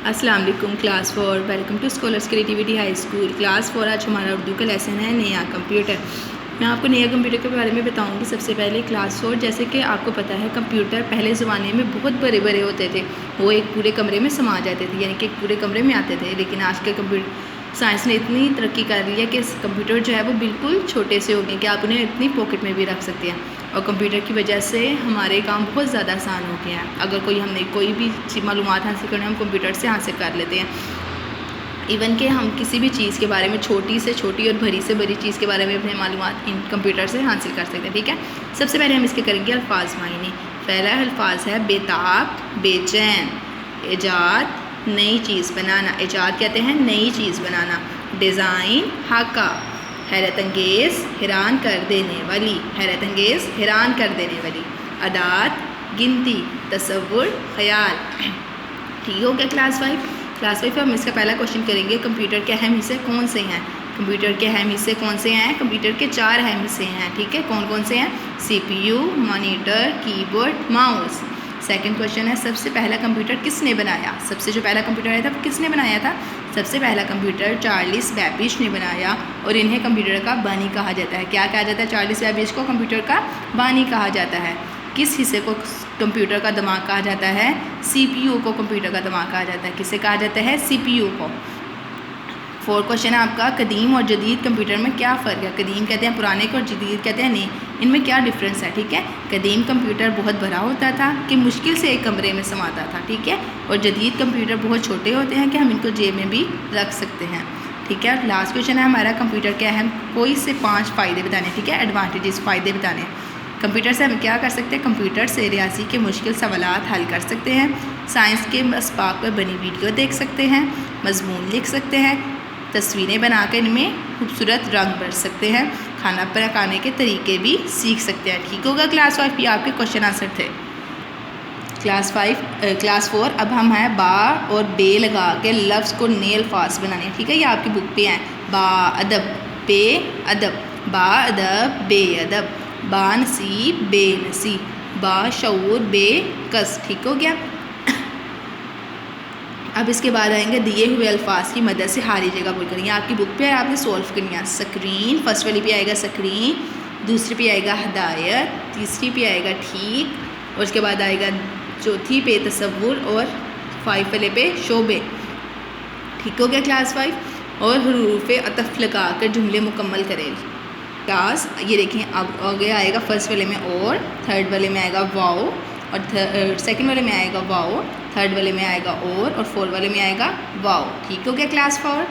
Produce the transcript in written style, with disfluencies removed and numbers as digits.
السلام علیکم class 4 welcome to scholars creativity high school class 4 آج ہمارا اردو کا لیسن ہے نیا کمپیوٹر. میں آپ کو نیا کمپیوٹر کے بارے میں بتاؤں گی. سب سے پہلے کلاس 4 جیسے کہ آپ کو پتہ ہے کمپیوٹر پہلے زمانے میں بہت بڑے بڑے ہوتے تھے, وہ ایک پورے کمرے میں سما جاتے تھے, یعنی کہ ایک پورے کمرے میں آتے تھے. لیکن آج کے سائنس نے اتنی ترقی کر لی ہے کہ کمپیوٹر جو ہے وہ بالکل چھوٹے سے ہو گئے کہ آپ انہیں اپنی پاکٹ میں بھی رکھ سکتے ہیں, اور کمپیوٹر کی وجہ سے ہمارے کام بہت زیادہ آسان ہو گئے ہیں. اگر ہم نے کوئی بھی معلومات حاصل کرنا ہے ہم کمپیوٹر سے حاصل کر لیتے ہیں. ایون کہ ہم کسی بھی چیز کے بارے میں چھوٹی سے چھوٹی اور بڑی سے بڑی چیز کے بارے میں اپنے معلومات ان کمپیوٹر سے حاصل کر سکتے ہیں. ٹھیک ہے, سب سے پہلے ہم اس کے کریں گے الفاظ معنی. پہلا الفاظ ہے بیتاب, بے چین. ایجاد, نئی چیز بنانا. ایجاد کہتے ہیں نئی چیز بنانا. ڈیزائن, حقہ. حیرت انگیز, حیران کر دینے والی. حیرت انگیز, حیران کر دینے والی. اعداد, گنتی. تصور, خیال. ٹھیک ہو گیا کلاس 5. کلاس 5 ہم اس کا پہلا کوشچن کریں گے کمپیوٹر کے اہم حصے کون سے ہیں. کمپیوٹر کے اہم حصے کون سے ہیں؟ کمپیوٹر کے 4 اہم حصے ہیں. ٹھیک ہے, کون کون سے ہیں؟ سی پی یو, مانیٹر, کی بورڈ, ماؤس. سیکنڈ کوشچن ہے سب سے پہلا کمپیوٹر کس نے بنایا؟ سب سے جو پہلا کمپیوٹر آیا تھا وہ کس نے بنایا تھا؟ سب سے پہلا کمپیوٹر چارلس بیبیج نے بنایا, اور انہیں کمپیوٹر کا بانی کہا جاتا ہے. کیا کہا جاتا ہے؟ چارلس بیبیج کو کمپیوٹر کا بانی کہا جاتا ہے. کس حصے کو کمپیوٹر کا دماغ کہا جاتا ہے؟ سی پی یو کو کمپیوٹر کا دماغ کہا جاتا ہے. کسے کہا جاتا ہے؟ سی پی یو کو. 4 کوشچن ہے آپ کا قدیم اور جدید کمپیوٹر میں کیا فرق ہے؟ قدیم کہتے ہیں پرانے کو, اور جدید کہتے ہیں نئے. ان میں کیا ڈفرینس ہے؟ ٹھیک ہے, قدیم کمپیوٹر بہت بڑا ہوتا تھا کہ مشکل سے ایک کمرے میں سماتا تھا. ٹھیک ہے, اور جدید کمپیوٹر بہت چھوٹے ہوتے ہیں کہ ہم ان کو جیب میں بھی رکھ سکتے ہیں. ٹھیک ہے, لاسٹ کوشچن ہے ہمارا کمپیوٹر کے اہم کوئی سے 5 فائدے بتانے. ٹھیک ہے, ایڈوانٹیجز, فائدے بتانے. کمپیوٹر سے ہم کیا کر سکتے ہیں؟ کمپیوٹر سے ریاضی کے مشکل سوالات حل کر سکتے ہیں, سائنس کے اسباق پر بنی ویڈیو دیکھ سکتے ہیں, مضمون لکھ سکتے ہیں, تصویریں بنا کر ان میں خوبصورت رنگ بھر سکتے ہیں, کھانا پکانے کے طریقے بھی سیکھ سکتے ہیں. ٹھیک ہوگا کلاس 5 یہ آپ کے کوشچن آنسر تھے. کلاس 4 اب ہم ہیں با اور بے لگا کے لفظ کو نئے الفاظ بنانے. ٹھیک ہے, یہ آپ کی بک پہ ہیں. با ادب, بے ادب. با ادب, بے ادب. با نصیب, بے نصیب. با شعور, بے کس. ٹھیک ہو گیا. اب اس کے بعد آئیں گے دیے ہوئے الفاظ کی مدد سے ہاری جگہ بول کریں گے. آپ کی بک پہ ہے, آپ نے سولو کرنی ہے. سکرین, فرسٹ والی پہ آئے گا سکرین, دوسری پہ آئے گا ہدایت, تیسری پہ آئے گا ٹھیک, اور اس کے بعد آئے گا چوتھی پہ تصور, اور 5 والے پہ شعبے. ٹھیک ہو گیا کلاس 5. اور حروف عطف لگا کر جملے مکمل کریں. کلاس یہ دیکھیں اب آگے آئے گا فرسٹ والے میں اور, تھرڈ والے میں آئے گا واؤ, اور سیکنڈ والے میں آئے گا واؤ, تھرڈ والے میں آئے گا اور 4 والے میں آئے گا واؤ. ٹھیک ہو گیا کلاس 4.